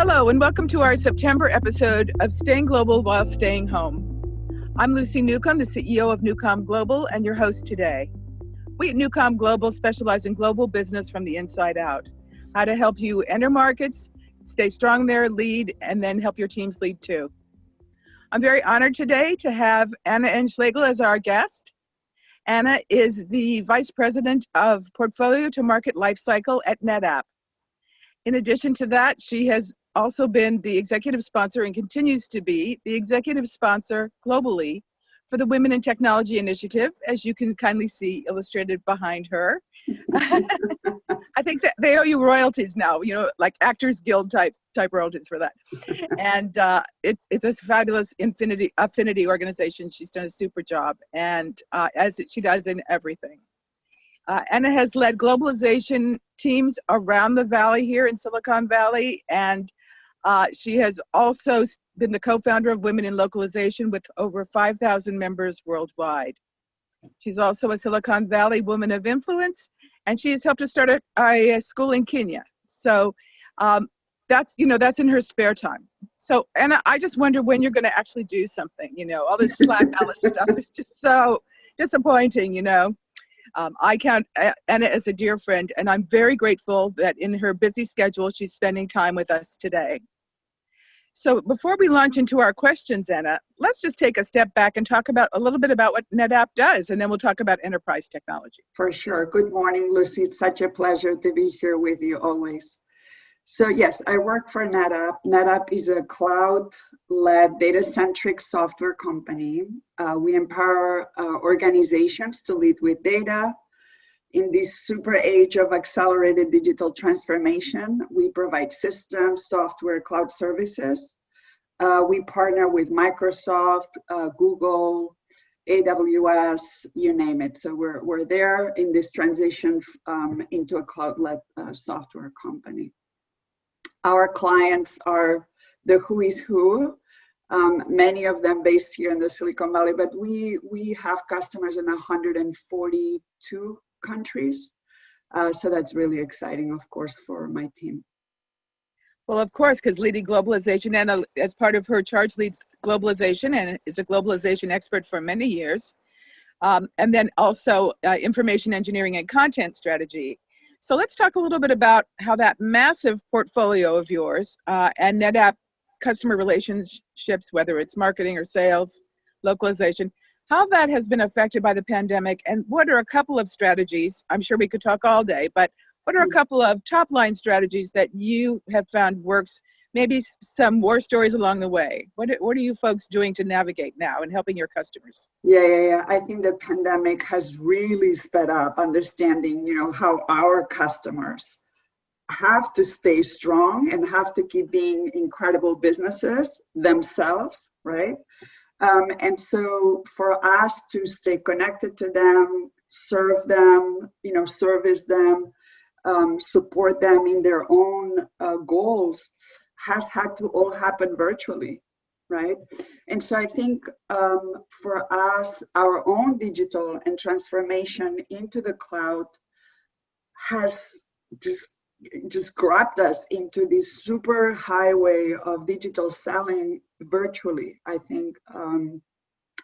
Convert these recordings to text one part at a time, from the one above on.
Hello, and welcome to our September episode of Staying Global While Staying Home. I'm Lucy NewComm, the CEO of NewComm Global, and your host today. We at NewComm Global specialize in global business from the inside out, how to help you enter markets, stay strong there, lead, and then help your teams lead too. I'm very honored today to have Anna Schlegel as our guest. Anna is the Vice President of Portfolio to Market Lifecycle at NetApp. In addition to that, she has also been the executive sponsor and continues to be the executive sponsor globally for the Women in Technology Initiative, as you can kindly see illustrated behind her. I think that they owe you royalties now, like Actors Guild type royalties for that. And it's a fabulous affinity organization. She's done a super job, and as she does in everything. Anna has led globalization teams around the valley here in Silicon Valley, and she has also been the co-founder of Women in Localization with over 5,000 members worldwide. She's also a Silicon Valley woman of influence, and she has helped to start a school in Kenya. So that's in her spare time. So, Anna, I just wonder when you're going to actually do something. All this Slack Alice stuff is just so disappointing. I count Anna as a dear friend, and I'm very grateful that in her busy schedule, she's spending time with us today. So before we launch into our questions, Anna, let's just take a step back and talk a little bit about what NetApp does, and then we'll talk about enterprise technology. For sure. Good morning, Lucy. It's such a pleasure to be here with you always. So yes, I work for NetApp. NetApp is a cloud-led, data-centric software company. We empower organizations to lead with data. In this super age of accelerated digital transformation, we provide systems, software, cloud services. We partner with Microsoft, Google, AWS, you name it. So we're there in this transition into a cloud-led software company. Our clients are the who is who, many of them based here in the Silicon Valley, but we have customers in 142 countries. So that's really exciting, of course, for my team. Well, of course, because leading globalization, and as part of her charge, leads globalization and is a globalization expert for many years. And then also information engineering and content strategy. So let's talk a little bit about how that massive portfolio of yours and NetApp customer relationships, whether it's marketing or sales, localization, how that has been affected by the pandemic, and what are a couple of strategies, I'm sure we could talk all day, but what are a couple of top line strategies that you have found works, maybe some war stories along the way? What are you folks doing to navigate now and helping your customers? Yeah. I think the pandemic has really sped up understanding, how our customers have to stay strong and have to keep being incredible businesses themselves, right? And so for us to stay connected to them, serve them, service them, support them in their own goals has had to all happen virtually, right? And so I think for us, our own digital and transformation into the cloud has just grabbed us into this super highway of digital selling virtually, I think.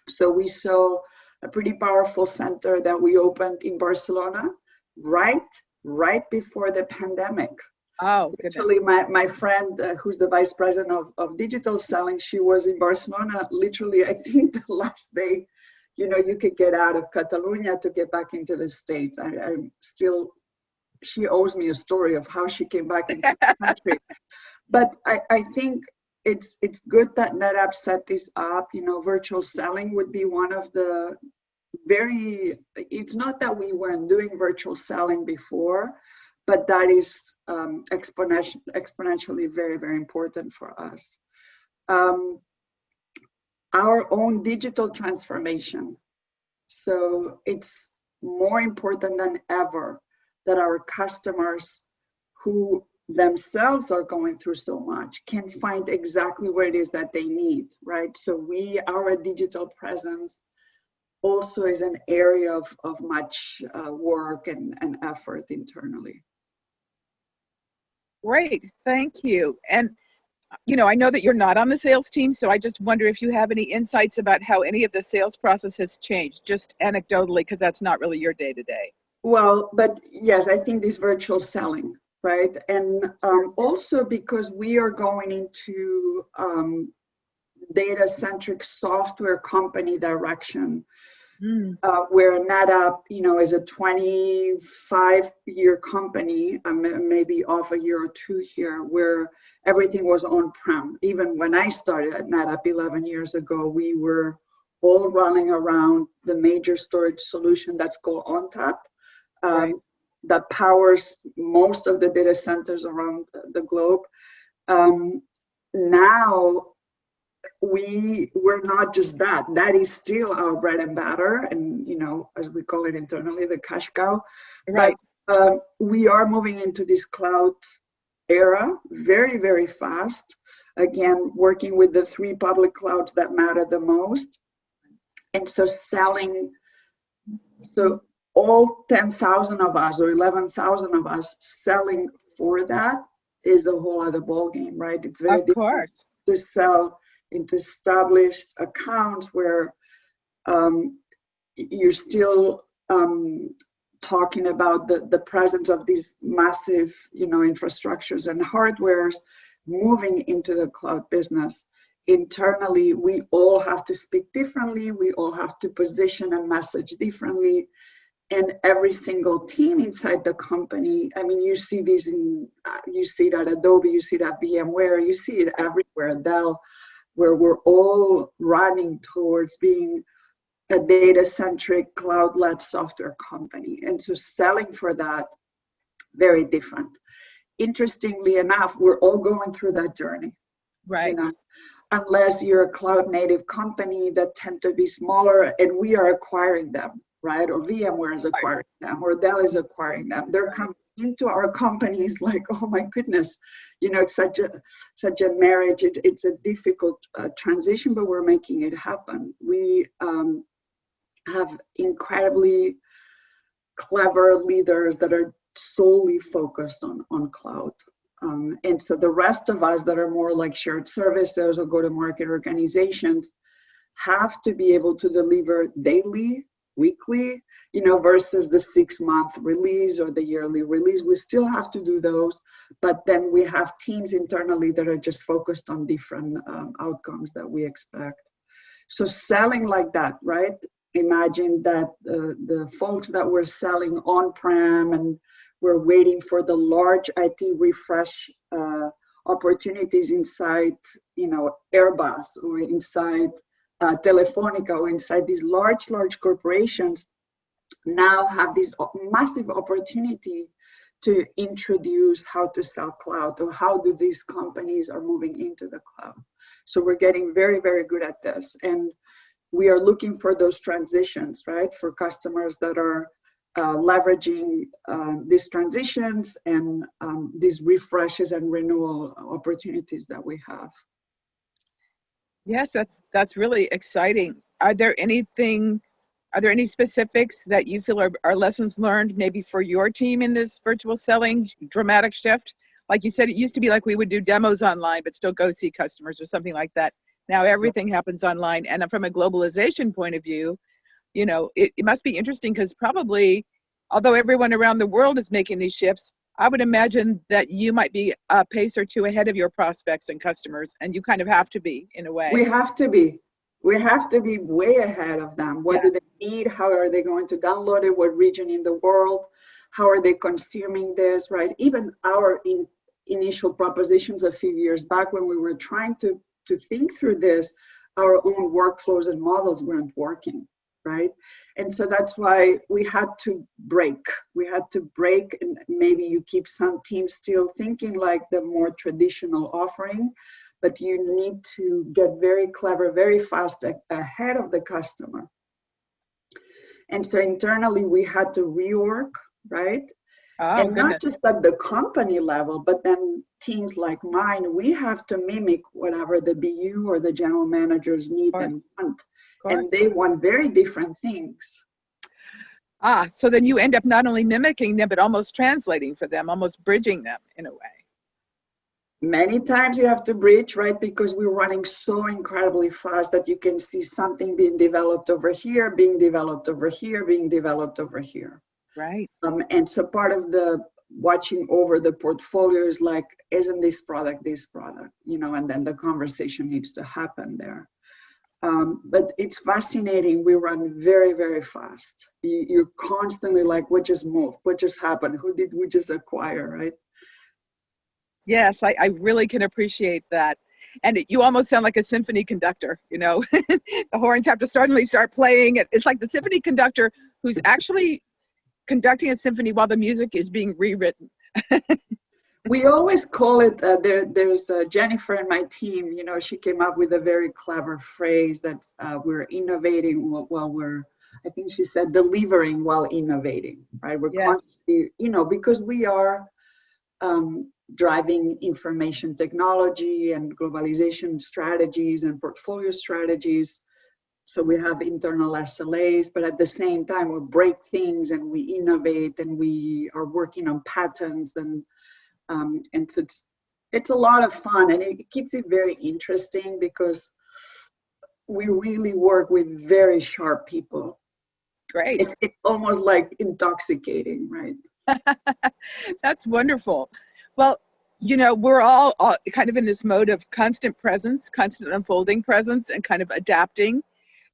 So we saw a pretty powerful center that we opened in Barcelona right before the pandemic. Oh, goodness. Actually, my friend, who's the vice president of digital selling, she was in Barcelona literally, I think the last day, you could get out of Catalonia to get back into the States. I'm still, she owes me a story of how she came back into the country. But I think it's good that NetApp set this up. Virtual selling would be one of the it's not that we weren't doing virtual selling before, but that is exponentially very, very important for us. Our own digital transformation. So it's more important than ever that our customers who themselves are going through so much can find exactly what it is that they need, right? So our digital presence also is an area of much work and effort internally. Great, thank you. And I know that you're not on the sales team, so I just wonder if you have any insights about how any of the sales process has changed, just anecdotally, because that's not really your day to day. Well, but yes, I think this virtual selling, right? And also because we are going into data-centric software company direction, where NetApp, is a 25-year company, maybe off a year or two here, where everything was on-prem. Even when I started at NetApp 11 years ago, we were all running around the major storage solution that's called ONTAP, Right. that powers most of the data centers around the globe. Now, we're not just that. That is still our bread and butter, and as we call it internally, the cash cow. Right. But we are moving into this cloud era very, very fast. Again, working with the 3 public clouds that matter the most, and so all 10,000 of us or 11,000 of us selling for that is a whole other ballgame, right? It's very difficult to sell into established accounts where you're still talking about the presence of these massive, infrastructures and hardwares moving into the cloud business. Internally, we all have to speak differently. We all have to position and message differently. And every single team inside the company, I mean, you see this you see it at Adobe, you see it at VMware, you see it everywhere, Dell, where we're all running towards being a data-centric, cloud-led software company. And so selling for that, very different. Interestingly enough, we're all going through that journey. Right. Unless you're a cloud-native company that tend to be smaller, and we are acquiring them, right? Or VMware is acquiring them, or Dell is acquiring them. They're coming into our companies like, oh my goodness, it's such a marriage. It's a difficult transition, but we're making it happen. We have incredibly clever leaders that are solely focused on cloud. And so the rest of us that are more like shared services or go-to-market organizations have to be able to deliver daily, weekly, versus the 6-month release or the yearly release. We still have to do those, but then we have teams internally that are just focused on different outcomes that we expect. So selling like that, right? Imagine that the folks that were selling on-prem and we're waiting for the large IT refresh opportunities inside, Airbus or inside Telefonica or inside these large corporations, now have this massive opportunity to introduce how to sell cloud or how do these companies are moving into the cloud. So we're getting very, very good at this. And we are looking for those transitions, right? For customers that are leveraging these transitions and these refreshes and renewal opportunities that we have. Yes, that's really exciting. Are there any specifics that you feel are lessons learned maybe for your team in this virtual selling dramatic shift? Like you said, it used to be like we would do demos online, but still go see customers or something like that. Now everything happens online. And from a globalization point of view, it must be interesting because probably, although everyone around the world is making these shifts, I would imagine that you might be a pace or two ahead of your prospects and customers, and you kind of have to be in a way. We have to be way ahead of them. What do they need? How are they going to download it? What region in the world? How are they consuming this, right? Even our initial propositions a few years back when we were trying to think through this, our own workflows and models weren't working, right? And so that's why we had to break. And maybe you keep some teams still thinking like the more traditional offering, but you need to get very clever, very fast ahead of the customer. And so internally we had to rework, right? And not just at the company level, but then teams like mine, we have to mimic whatever the BU or the general managers need and want. And they want very different things. So then you end up not only mimicking them, but almost translating for them, almost bridging them in a way. Many times you have to bridge, right? Because we're running so incredibly fast that you can see something being developed over here, being developed over here, being developed over here. Right. And so part of the watching over the portfolio is like, isn't this product, and then the conversation needs to happen there. But it's fascinating. We run very, very fast. You're constantly like, what just moved? What just happened? Who did we just acquire, right? Yes, I really can appreciate that. And you almost sound like a symphony conductor, the horns have to suddenly start playing. It's like the symphony conductor who's actually conducting a symphony while the music is being rewritten. We always call it, there's Jennifer and my team, she came up with a very clever phrase that we're innovating while we're, I think she said, delivering while innovating, right? We're Yes. constantly, because we are driving information technology and globalization strategies and portfolio strategies. So we have internal SLAs, but at the same time, we break things and we innovate and we are working on patents and so it's a lot of fun, and it keeps it very interesting because we really work with very sharp people. Great. It's almost like intoxicating, right? That's wonderful. Well, we're all kind of in this mode of constant presence, constant unfolding presence, and kind of adapting.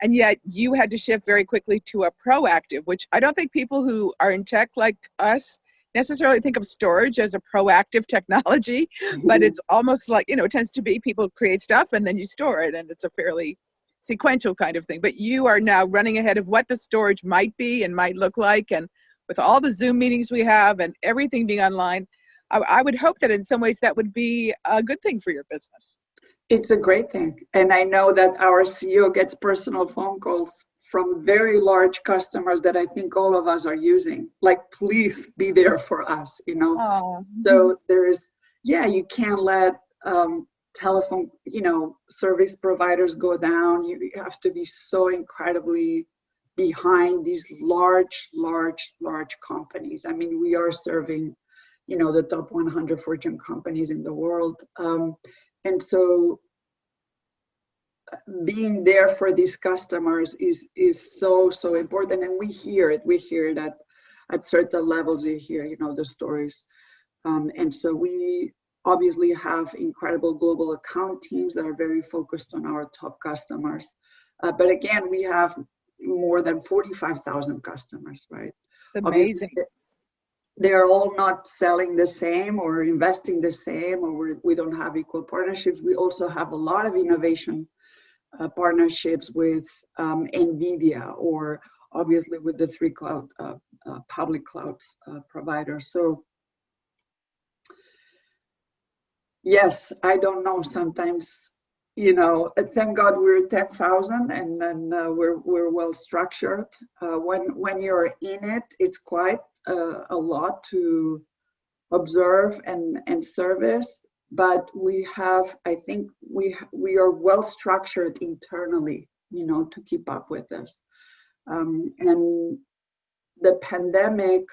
And yet you had to shift very quickly to a proactive, which I don't think people who are in tech like us necessarily think of storage as a proactive technology, but it's almost like, it tends to be people create stuff and then you store it, and it's a fairly sequential kind of thing. But you are now running ahead of what the storage might be and might look like. And with all the Zoom meetings we have and everything being online, I would hope that in some ways that would be a good thing for your business. It's a great thing. And I know that our CEO gets personal phone calls from very large customers that I think all of us are using. Like, please be there for us, Oh. So you can't let telephone, service providers go down. You have to be so incredibly behind these large companies. I mean, we are serving, the top 100 Fortune companies in the world. And so being there for these customers is so important. And we hear it at certain levels. You hear, the stories. And so we obviously have incredible global account teams that are very focused on our top customers. But again, we have more than 45,000 customers, right? It's amazing. Obviously, they're all not selling the same or investing the same, or we don't have equal partnerships. We also have a lot of innovation partnerships with NVIDIA, or obviously with the three cloud public cloud providers. So yes, I don't know. Sometimes, thank God we're 10,000 and then we're well structured. When you're in it, it's quite a lot to observe and service, but I think we are well structured internally, to keep up with this. And the pandemic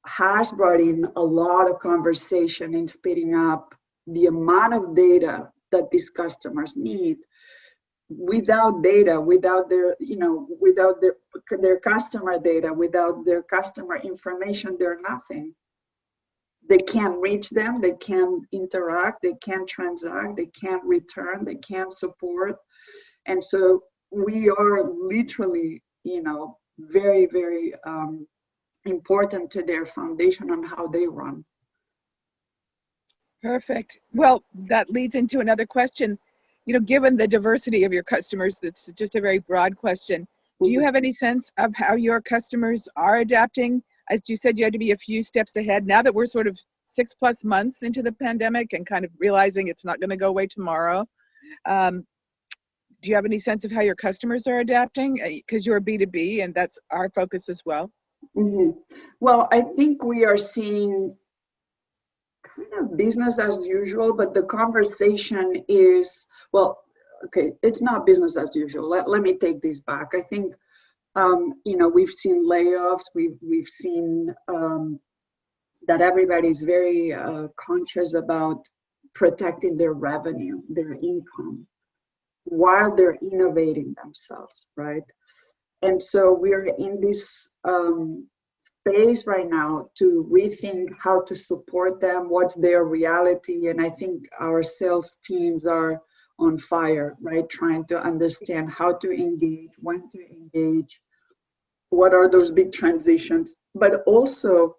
has brought in a lot of conversation in speeding up the amount of data that these customers need. Without data, without their customer data, without their customer information, they're nothing. They can't reach them, they can't interact, they can't transact, they can't return, they can't support. And so we are literally, very, very important to their foundation on how they run. Perfect. Well, that leads into another question. Given the diversity of your customers, that's just a very broad question. Do you have any sense of how your customers are adapting? As you said, you had to be a few steps ahead. Now that we're sort of 6+ months into the pandemic and kind of realizing it's not going to go away tomorrow, do you have any sense of how your customers are adapting? Because you're B2B and that's our focus as well. Mm-hmm. Well, I think we are seeing kind of business as usual, but the conversation is, well, okay, it's not business as usual. Let me take this back. I think, we've seen layoffs. We've seen that everybody's very conscious about protecting their revenue, their income, while they're innovating themselves, right? And so we're in this space right now to rethink how to support them, what's their reality. And I think our sales teams are on fire, right? Trying to understand how to engage, when to engage, what are those big transitions. But also,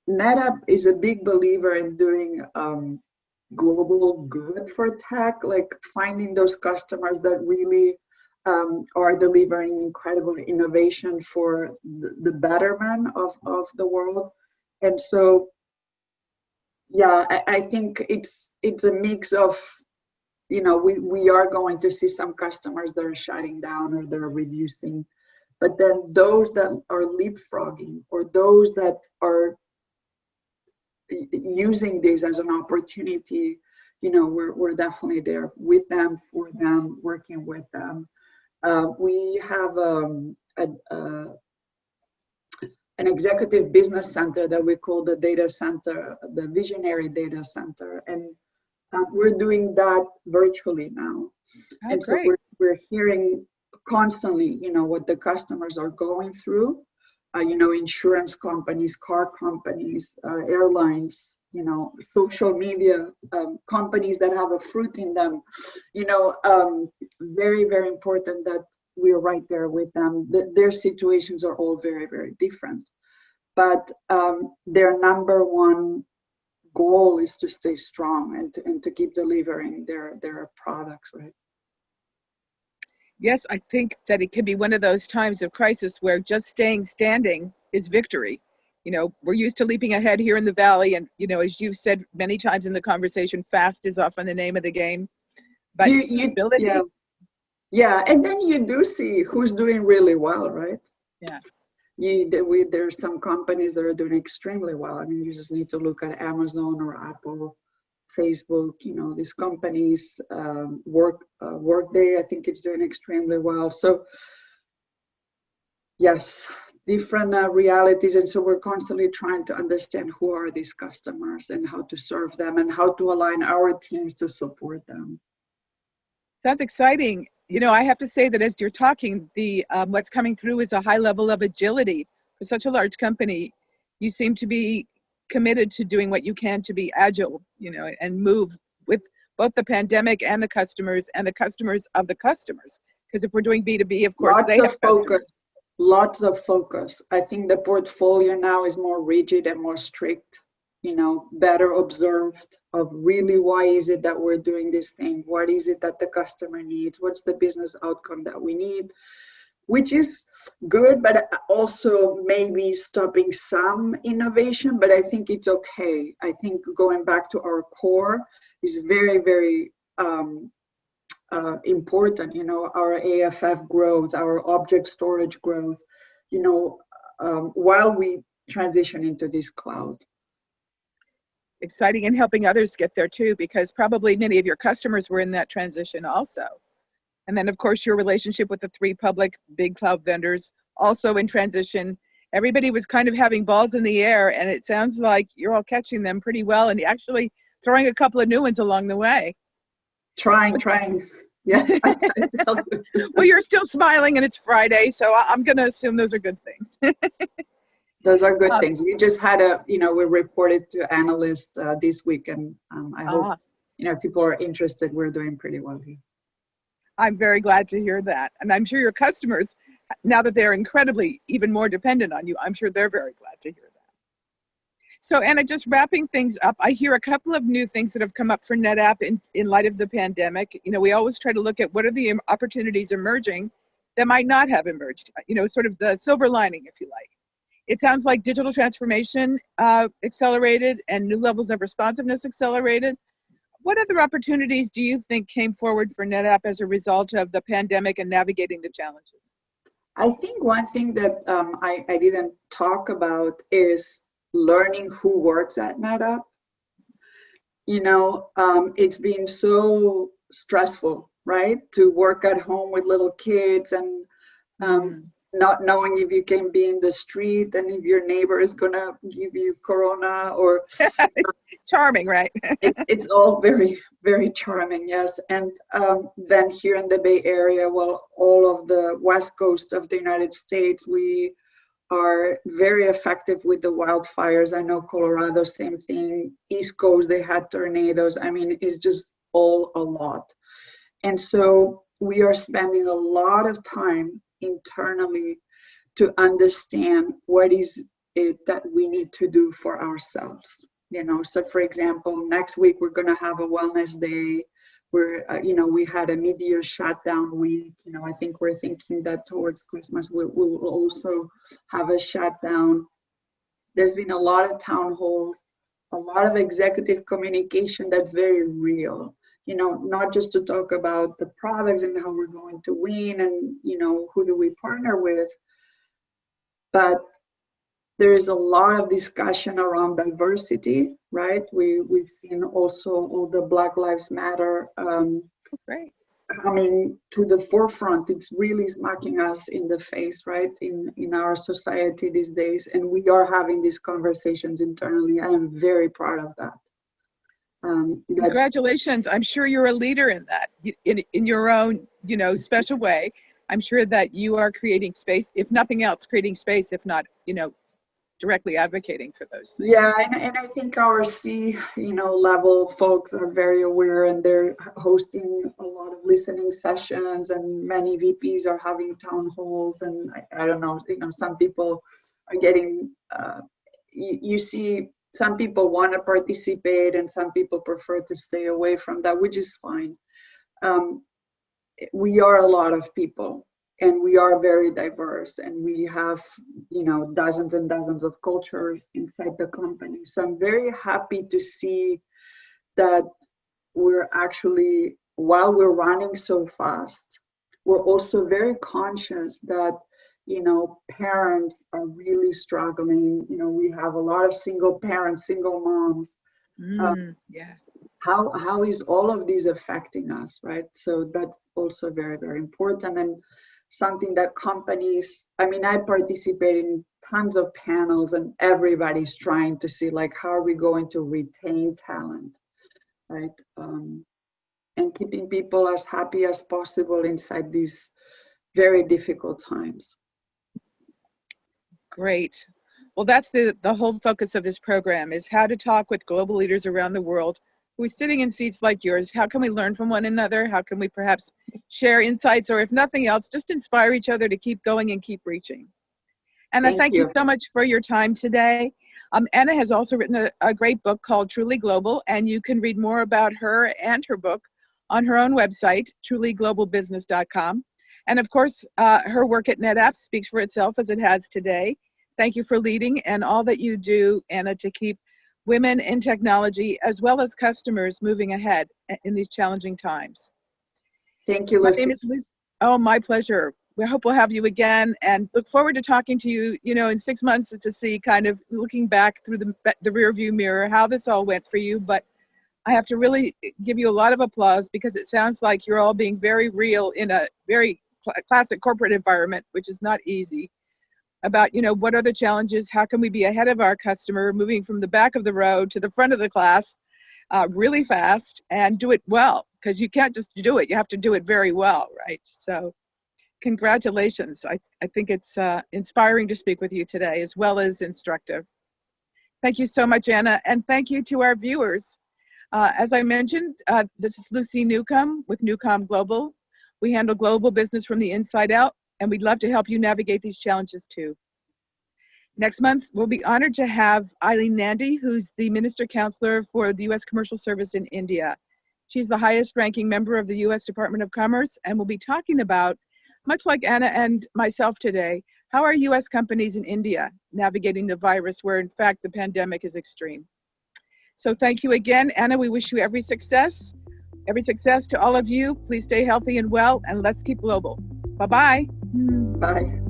NetApp is a big believer in doing global good for tech, like finding those customers that really are delivering incredible innovation for the betterment of the world. And so, yeah, I think it's a mix of, we are going to see some customers that are shutting down or they're reducing, but then those that are leapfrogging or those that are using this as an opportunity, we're definitely there with them, for them, working with them. We have an executive business center that we call the data center, the visionary data center, and we're doing that virtually now. Oh, and great. So we're hearing constantly, what the customers are going through. Insurance companies, car companies, airlines, social media companies that have a fruit in them. Very, very important that we're right there with them. Their situations are all very, very different. But their number one goal is to stay strong and to keep delivering their products, right? Yes, I think that it can be one of those times of crisis where just staying standing is victory. We're used to leaping ahead here in the Valley, and, as you've said many times in the conversation, fast is often the name of the game. But stability. Yeah, and then you do see who's doing really well, right? Yeah. There's some companies that are doing extremely well. I mean, you just need to look at Amazon or Apple, Facebook, these companies, Workday, I think it's doing extremely well. So yes, different realities. And so we're constantly trying to understand who are these customers and how to serve them and how to align our teams to support them. That's exciting. I have to say that as you're talking, the what's coming through is a high level of agility. For such a large company, you seem to be committed to doing what you can to be agile, and move with both the pandemic and the customers of the customers. Because if we're doing B2B, of course, they have customers. Lots of focus. I think the portfolio now is more rigid and more strict, better observed of really why is it that we're doing this thing? What is it that the customer needs? What's the business outcome that we need? Which is good, but also maybe stopping some innovation, but I think it's okay. I think going back to our core is very, very important. Our AFF growth, our object storage growth, while we transition into this cloud. Exciting, and helping others get there too, because probably many of your customers were in that transition also. And then, of course, your relationship with the 3 public big cloud vendors also in transition. Everybody was kind of having balls in the air, and it sounds like you're all catching them pretty well and actually throwing a couple of new ones along the way. Trying. Yeah. Well, you're still smiling, and it's Friday, so I'm going to assume those are good things. Those are good things. We just had we reported to analysts this week, and I hope, if people are interested, we're doing pretty well here. I'm very glad to hear that. And I'm sure your customers, now that they're incredibly even more dependent on you, I'm sure they're very glad to hear that. So Anna, just wrapping things up, I hear a couple of new things that have come up for NetApp in light of the pandemic. We always try to look at what are the opportunities emerging that might not have emerged, sort of the silver lining, if you like. It sounds like digital transformation accelerated and new levels of responsiveness accelerated. What other opportunities do you think came forward for NetApp as a result of the pandemic and navigating the challenges? I think one thing that I didn't talk about is learning who works at NetApp. It's been so stressful, right? To work at home with little kids and not knowing if you can be in the street and if your neighbor is going to give you corona or Charming, right? it's all very, very charming, yes. And then here in the Bay Area, well, all of the West Coast of the United States, we are very effective with the wildfires. I know Colorado, same thing. East Coast, they had tornadoes. I mean, it's just all a lot. And so we are spending a lot of time internally to understand what is it that we need to do for ourselves. So for example, next week we're going to have a wellness day where we had a mid-year shutdown week. I think we're thinking that towards Christmas we will also have a shutdown. There's been a lot of town halls, a lot of executive communication that's very real. Not just to talk about the products and how we're going to win and who do we partner with, but there is a lot of discussion around diversity, right? We've seen also all the Black Lives Matter Great. coming to the forefront. It's really smacking us in the face, right, in our society these days. And we are having these conversations internally. I am very proud of that. Congratulations. I'm sure you're a leader in that, in your own, special way. I'm sure that you are creating space, if nothing else, creating space, if not, directly advocating for those things. Yeah, and I think our level folks are very aware, and they're hosting a lot of listening sessions, and many VPs are having town halls, and I don't know, some people are getting, you see some people want to participate and some people prefer to stay away from that, which is fine. We are a lot of people. And we are very diverse, and we have, dozens and dozens of cultures inside the company. So I'm very happy to see that we're actually, while we're running so fast, we're also very conscious that, parents are really struggling. We have a lot of single parents, single moms. Yeah. How is all of these affecting us, right? So that's also very, very important. And something that companies, I participate in tons of panels, and everybody's trying to see, like, how are we going to retain talent, right? And keeping people as happy as possible inside these very difficult times. Great. Well, that's the whole focus of this program, is how to talk with global leaders around the world who are sitting in seats like yours. How can we learn from one another? How can we perhaps share insights, or if nothing else, just inspire each other to keep going and keep reaching? Anna, thank you so much for your time today. Anna has also written a great book called Truly Global, and you can read more about her and her book on her own website, trulyglobalbusiness.com. And of course, her work at NetApp speaks for itself, as it has today. Thank you for leading and all that you do, Anna, to keep women in technology as well as customers moving ahead in these challenging times. Thank you, Lucy. My name is Lucy. Oh, my pleasure. We hope we'll have you again, and look forward to talking to you, in 6 months to see, kind of looking back through the rear view mirror, how this all went for you. But I have to really give you a lot of applause, because it sounds like you're all being very real in a very classic corporate environment, which is not easy, about, what are the challenges? How can we be ahead of our customer, moving from the back of the road to the front of the class really fast, and do it well, because you can't just do it. You have to do it very well, right? So congratulations. I think it's inspiring to speak with you today, as well as instructive. Thank you so much, Anna, and thank you to our viewers. As I mentioned, this is Lucy NewComm with NewComm Global. We handle global business from the inside out, and we'd love to help you navigate these challenges too. Next month, we'll be honored to have Eileen Nandi, who's the Minister Counselor for the U.S. Commercial Service in India. She's the highest ranking member of the U.S. Department of Commerce, and we'll be talking about, much like Anna and myself today, how are U.S. companies in India navigating the virus, where in fact the pandemic is extreme. So thank you again, Anna. We wish you every success. Every success to all of you. Please stay healthy and well, and let's keep global. Bye-bye. Bye.